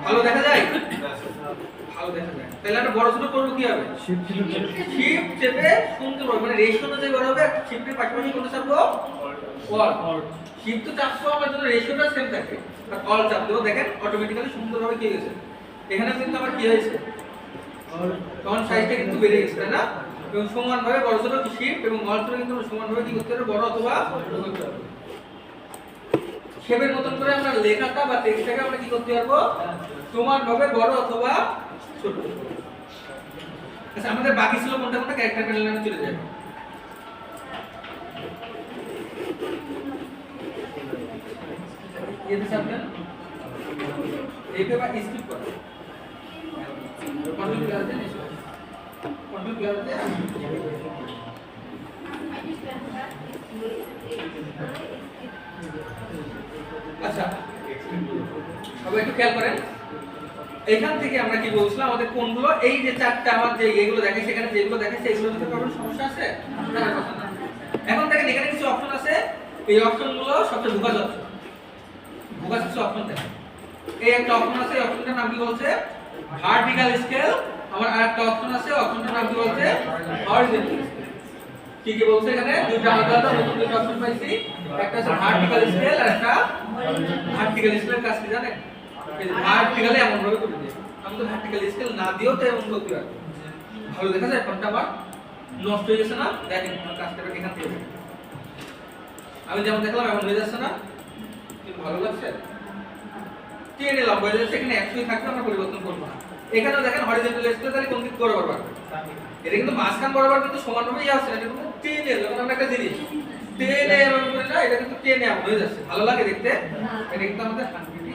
ভালো দেখা যায়? ভালো দেখা যায়। তাহলে আমরা বড় ছোট করব কি হবে? শিফট চেপে সুন্দর মানে রেশিও অনুযায়ী বড় হবে, শিফটের পাশাপাশি কোনটা চাপবো? অল। শিফট তো চাপবো আমার জন্য রেশিওটা সেম থাকে। আর অল চাপ দেবো, দেখেন অটোমেটিক্যালি সুন্দরভাবে কি হয়েছে। এখানে কিন্তু আমার কি হয়েছে? তখন সাইজটা কিন্তু বেড়ে গেছে, তাই না? এবং সমানভাবে বড় ছোট শিফট এবং অল ছোট কিন্তু সমানভাবে কি করতে হবে? বড় অথবা ছোট করতে হবে। শেপের মতন করে আমরা লেখাটা বা টেক্সটটাকে আমরা কি করতে পারবো? সমানভাবে বড় অথবা ছোট। আচ্ছা, আমাদের বাকি ছিল কোনটা কোনটা? ক্যারেক্টার প্যানেলে আমি চলে যাব। ये भी समझना एक बार स्किप करो कंट्रोल कर देना कंट्रोल कर दे আচ্ছা সবাই একটু খেয়াল করেন এখান থেকে আমরা কি বলছিলাম আমাদের কোনগুলো এই যে চারটা আমার যে এগুলো দেখে সেখানে যেগুলো দেখে সেগুলোর ভিতরে কোনো সমস্যা আছে এখন দেখেন এখানে কিছু অপশন আছে এই অপশনগুলো সবচেয়ে বোকাজ অপশন বোকাজ কিছু অপশন দেখেন এই একটা অপশন আছে অপশনটার নাম কি বলছে ভার্টিক্যাল স্কেল আমার আরেকটা অপশন আছে অপশনটার নাম কি বলছে হরিজন্টাল স্কেল কি কি বলছে এখানে দুটো আলাদা নতুন দুটো অপশন পাইছি একটা আছে ভার্টিক্যাল স্কেল আর একটা ভার্টিক্যাল স্কেলের কাজ কি জানেন এই ভার্টিক্যালি এমন ভাবে করে দিই আমি তো ভার্টিক্যাল স্কেল না দিও তো এমন করতে পারি ভালো দেখা যায় কোনটা আবার নষ্ট হয়ে গেছে না দেখেন আমার কাজটা এখান থেকে আমি যেমন দেখলাম এমন হয়ে যাচ্ছে না কিন্তু ভালো লাগছে টেনে লম্বা হয়ে যাচ্ছে এখানে 100 থাকবে আমরা পরিবর্তন করব না এখানেও দেখেন হরিজন্টাল স্কেল তাহলে কোন দিক বরাবর বাড়বে এটা কিন্তু মাঝখান বরাবর কিন্তু সমানভাবেই আছে এটা কিন্তু টেনে যখন আমরা একটা জিনিস টেনে এমন করে না এটা কিন্তু টেনে এমন হয়ে যাচ্ছে ভালো লাগে দেখতে এটা কিন্তু আমাদের হান্ড্রেডই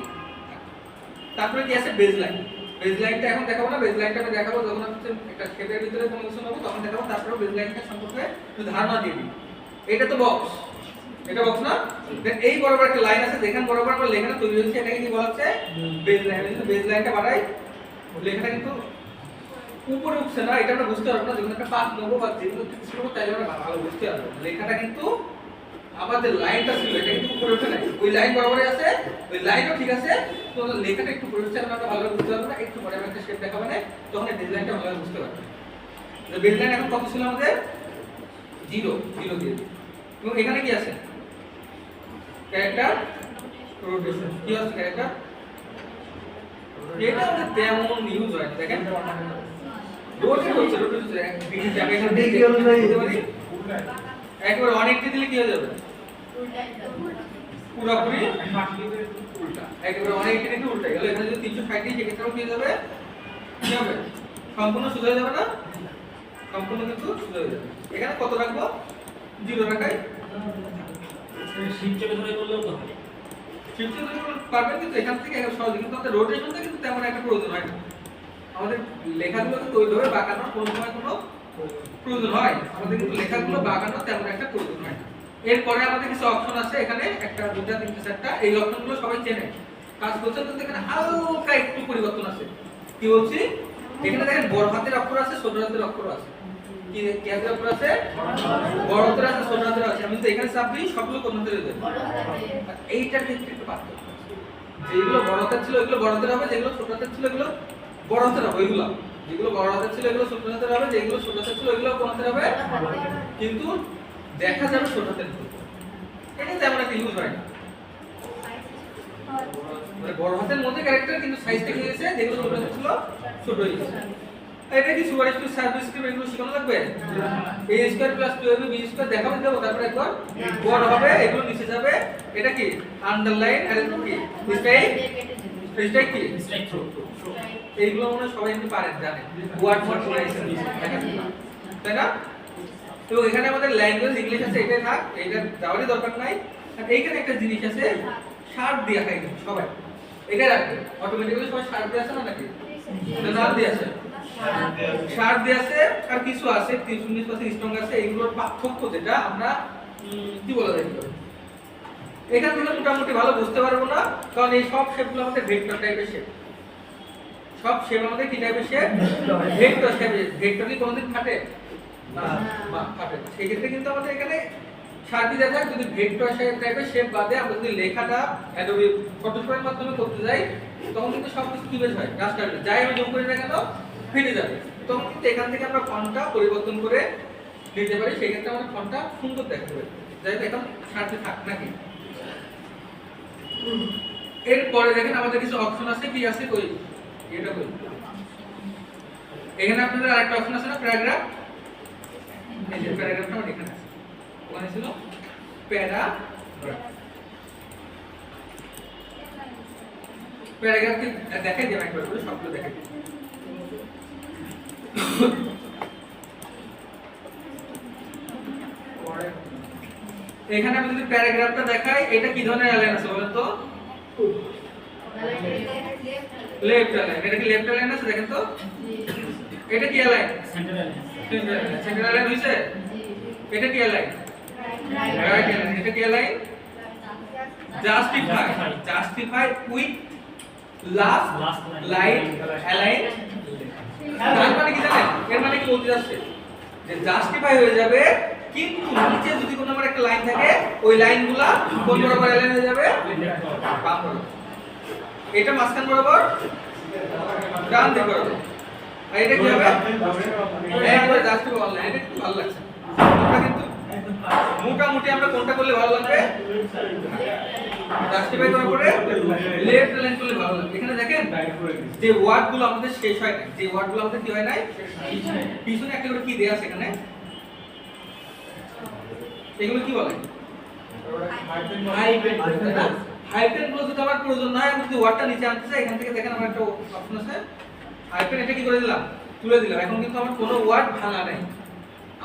তারপরে কি আছে বেজলাইন বেজলাইনটা এখন দেখাবো না বেজলাইনটা আমি দেখাবো যখন আমি একটা শেপের ভিতরে কোনো কিছু নেবো তখন দেখাবো তারপরে বেজলাইনটা সম্পর্কে একটু ধারণা দিয়ে দিই এটা তো বক্স এটা বক্স না দেন এই বরাবর একটা লাইন আছে দেখেন বরাবর আমরা লেখাটা তৈরি হচ্ছে এটাকে কি বলা হচ্ছে বেজলাইন যদি বেজলাইনটা বাড়াই লেখাটা কিন্তু উপরে উঠছে না এটা আমরা বুঝতে পারবো না যখন একটা পাত নেবো বা যেগুলো কিছু নেবো তাইলে আমরা ভালো বুঝতে পারবো লেখাটা কিন্তু আমাদের লাইনটা ছিল এটা কিন্তু উপরে ওঠে নাই ওই লাইন বরাবরই আছে ওই লাইনও ঠিক আছে তো লেখাটা একটু উপরে উঠছে আমরা ভালো বুঝতে পারবো না একটু পরে আমরা একটা শেপ দেখাবো না তখন এই বেজলাইনটা ভালো বুঝতে পারবো বেজলাইন এখন কত ছিল আমাদের 0 দিয়ে এবং এখানে কি আছে ক্যারেক্টার রোটেশন কি আছে ক্যারেক্টার এটা আমাদের তেমন ইউজ হয় দেখেন রোটেট হচ্ছে বিডি জায়গায় এখানে দেখতে পারি একবার 180 দিলে কি হয়ে যাবে পুরোপুরি উল্টা একবার 180 দিলে উল্টা গেল এখানে যদি 360 দিই সেক্ষেত্রে কি হয়ে যাবে কি হবে সম্পূর্ণ সোজা হয়ে যাবে না সম্পূর্ণ কিন্তু সোজা হয়ে যাবে এখানে কত রাখবো 0 রাখাই শিফটে ধরে করলেও তো হয় শিফটে ধরে পারবেন কিন্তু এখান থেকে সহজ কিন্তু আমাদের রোটেশনটা কিন্তু তেমন একটা প্রয়োজন হয় না আমাদের লেখাগুলো কিন্তু ওইভাবে বাঁকানোর কোনো সময় কোনো প্রয়োজন হয় আমাদের কিন্তু লেখাগুলো বাঁকানো তেমন একটা প্রয়োজন হয় না এরপরে আমাদের কিছু অপশন আছে এখানে একটা দুটো তিনটে চারটা এই অপশনগুলো সবাই চেনে কাজ করছে কিন্তু এখানে হালকা একটু পরিবর্তন আছে কি বলছি এখানে দেখেন বড় হাতের অক্ষর আছে ছোট হাতের অক্ষর আছে কি কি হাতের অক্ষর আছে বড় হাতের আছে ছোট হাতের আছে আমি তো এখানে চাপ দিই সবগুলো কোন হাতের হয়ে যাবে এইটার ক্ষেত্রে একটু পার্থক্য যেগুলো বড় হাতের ছিল ওইগুলো বড় হাতের হবে যেগুলো ছোট হাতের ছিল এগুলো বড় হাতের হবে ওইগুলো যেগুলো বড় হাতের ছিল এগুলো ছোট হাতের হবে যেগুলো ছোট হাতের ছিল এগুলো কোন হাতের হবে কিন্তু দেখা যাবে ছোট হাতের এটা তেমন একটা ইউজ হয় না মানে বড় হাতের মধ্যে ক্যারেক্টার কিন্তু সাইজটা কি হয়েছে যেগুলো ছোট হাতের ছিল ছোট হয়ে গেছে এটা কি সুপার স্ক্রিপ্ট সার্ভিস স্ক্রিপ্ট এগুলো শেখানো লাগবে a square plus 2ab b square দেখাবো দেবো তারপর একবার বড় হবে এগুলো নিচে যাবে এটা কি আন্ডারলাইন আর কি স্ট্রাইক কি স্ট্রাইক থ্রো এইগুলো মনে হয় সবাই এমনি পারেন জানেন ওয়ার্ড ফর পড়াইছেন তাই না তো এখানে আমাদের ল্যাঙ্গুয়েজ ইংলিশ আছে এটাই থাক এটা যাওয়ারই দরকার নাই আর এইখানে একটা জিনিস আছে শার্ট দিয়ে খাই সবাই এটা রাখবে অটোমেটিক্যালি সবাই শার্ট দিয়ে আছে না নাকি না দিয়ে আছে শার্ট দিয়ে আছে আর কিছু আছে 30-19% স্ট্রং আছে এইগুলোর পার্থক্য যেটা আমরা কি বলা যায় এখান থেকে মোটামুটি ভালো বুঝতে পারবো না কারণ এই সব শেপগুলো আমাদের ভেক্টর টাইপের শেপ সব শেপ আমাদের কি টাইপের শেপ ভেক্টর টাইপের ভেক্টর কি কোনোদিন ফাটে না ফাটে সেই ক্ষেত্রে কিন্তু আমাদের এখানে শার্ট দিয়ে থাকে যদি ভেক্টর টাইপের শেপ বাদে আমরা যদি লেখাটা অ্যাডোবি ফটোশপের মাধ্যমে করতে যাই তখন কিন্তু সব কিছু কি বের হয়, রাস্ট আসবে, যাই আমি জুম করে না কেন ফেটে যাবে। তখন কিন্তু এখান থেকে আমরা ফন্টটা পরিবর্তন করে দিতে পারি, সেই ক্ষেত্রে আমাদের ফন্টটা সুন্দর দেখতে হবে। যাই হোক এখন সাথে থাক নাকি। এরপরে দেখেন আমাদের কিছু অপশন আছে, কি আছে কই এটা কই, এখানে আপনাদের আরেকটা অপশন আছে না প্যারাগ্রাফ, এই যে প্যারাগ্রাফটা আমার এখানে আছে, ওখানে ছিল প্যারাগ্রাফ। প্যারাগ্রাফকে দেখাই দিই একবার করে, সবগুলো দেখাই দিই। এখানে আমি যদি প্যারাগ্রাফটা দেখাই, এটা কি ধরনের অ্যালাইন আছে বলেন তো? Left align. এটা কি লেফট অ্যালাইন আছে দেখেন তো? এটা কি align? Centre align. Centre align হইছে? এটা কি অ্যালাইন? Right align. এটা কি align? Justify. Justify with last line align. তার মানে কি জানেন? এর মানে কি বলতে যাচ্ছে যে জাস্টিফাই হয়ে যাবে, কিন্তু নিচে যদি কোনো আমার একটা লাইন থাকে, ওই লাইনগুলা কোন বরাবর অ্যালাইন হয়ে যাবে? বাম বরাবর। এটা মাঝখান বরাবর ডান দিক বরাবর। আর এটা কি হবে? একবারে জাস্টিফাই অনলাইন। এটা কিন্তু ভালো লাগছে। এটা কিন্তু মোটামুটি আমরা কোনটা করলে ভালো লাগবে? জাস্টিফাই করার পরে লেফট অ্যালাইন করলে ভালো লাগবে। এখানে দেখেন যে ওয়ার্ডগুলো আমাদের শেষ হয় না, যে ওয়ার্ডগুলো আমাদের কি হয় নাই, পিছনে একটা করে কি দেয়া আছে এখানে, এগুলো কি বলে? হাইফেন। হাইফেন গুলো যদি আমার প্রয়োজন না হয়, আমি যদি ওয়ার্ডটা নিচে আনতে চাই, এখান থেকে দেখেন আমার একটা অপশন আছে হাইফেন, এটা কি করে দিলাম? তুলে দিলাম। এখন কিন্তু আমার কোনো ওয়ার্ড ভাঙা নাই।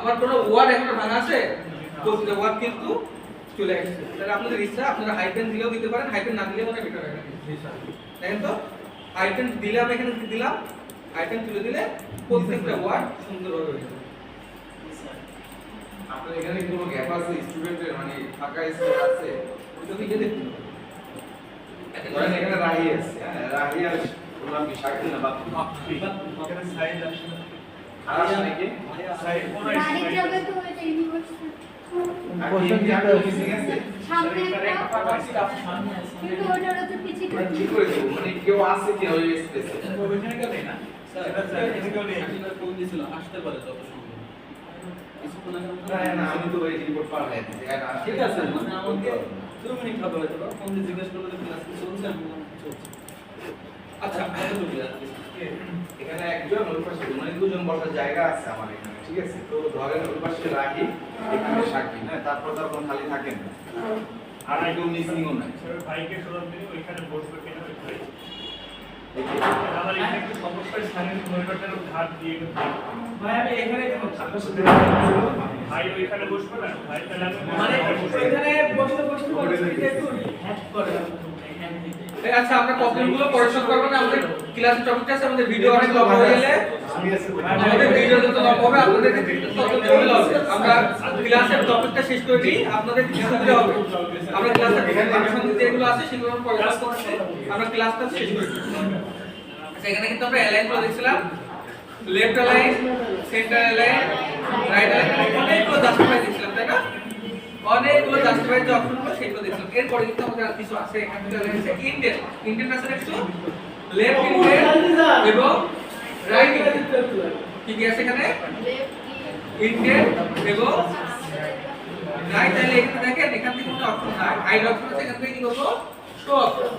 আমার কোনো ওয়ার্ড এখনো ভাঙা আছে? প্রতিটা ওয়ার্ড কিন্তু চলে আসছে। তাহলে আপনাদের ইচ্ছা, আপনারা হাইফেন দিলেও দিতে পারেন, হাইফেন না দিলেও মানে বেটার হয়। দেখেন তো, হাইফেন দিলে আমি এখানে দিলাম, হাইফেন তুলে দিলে প্রত্যেকটা ওয়ার্ড সুন্দরভাবে হয়ে যাবে। আপনার এখানে কোনো গ্যাপ আছে স্টুডেন্টের, মানে ফাঁকা স্পেস আছে? ওটা লিখে দেখুন। ধরেন এখানে রাহি আছে, হ্যাঁ, রাহি আর বললাম কি শাকিল না বাকি এখানে সাইড আছে আর আছে নাকি? সাইড রানী যাবে তো এটা ইউনিভার্সিটি আর কি আর মিসিং আছে? সামনে একটা কিন্তু ওটার তো পিছিয়ে মানে কি করে দেবো, মানে কেউ আছে কি ওই স্পেসে? ওইখানে গেলে না স্যার এখানে নেই ফোন দিছিল, আসতে পারে যত সম্ভব। কিছুক্ষণ আগে না না, আমি তো ওই রিপোর্ট পাঠাই দিছি। ঠিক আছে, মানে আমাকে 2 মিনিট হবে হয়তো, ফোন দিয়ে জিজ্ঞেস করলে যে ক্লাস কি চলছে, আমি বললাম চলছে। আচ্ছা, কতটুকু আছে? এখানে একজন ওই পাশে, মানে দুজন বসার জায়গা আছে আমার এখানে, ঠিক আছে? তো ধরেন ওই পাশে রাখি, এখানে শাকিল, হ্যাঁ, তারপর তো কোনো খালি থাকে না, আর কেউ মিসিংও নাই। স্যার ভাইকে সরাব দিন ওইখানে বসবে কিনা ওইখানে আমার এখানে একটু সমস্যা, স্থানীয় মনিটরটার ঘাট দিয়ে ভাই আমি এখানে কেন থাকবো? ভাই ওইখানে বসবে না ভাই, তাহলে আমি মানে এখানে বসতে বসতে একটু হ্যাক করে। আচ্ছা, আমরা প্রবলেমগুলো পরিশোধ করব না, আমাদের ক্লাসের টপিকটা আছে, আমাদের ভিডিও অনেক লম্বা হয়ে গেলে আমাদের ভিডিও যত লম্বা হবে আপনাদের তত ঝামেলা হবে। আমরা ক্লাসের টপিকটা শেষ করে দিই, আপনাদের কি সুবিধা হবে? আমরা ক্লাসের আনুষঙ্গিক যেগুলো আছে সেগুলো আমরা পরিশোধ করছি, আমরা ক্লাসটা শেষ করে দিই। আচ্ছা, এখানে কিন্তু আমরা অ্যালাইন করে দেখছিলাম, left align, centre align, right align, অনেকগুলো জাস্টিফাই দেখছিলাম, তাই না? অনেকগুলো জাস্টিফাই যে অপশনগুলো সেগুলো দেখছিলাম। এরপরে কিন্তু আমাদের আর কিছু আছে, এখানে আছে ইন্ডেন্ট। ইন্ডেন্ট আছে একটু লেফট ইন্ডেন্ট এবং রাইট ইন্ডেন্ট। কি কি আছে এখানে? ইন্ডেন্ট এবং রাইট। তাহলে এখানে দেখেন, এখান থেকে কোনো অপশন নাই, আইড অপশন আছে, এখান থেকে কি করব? Show option.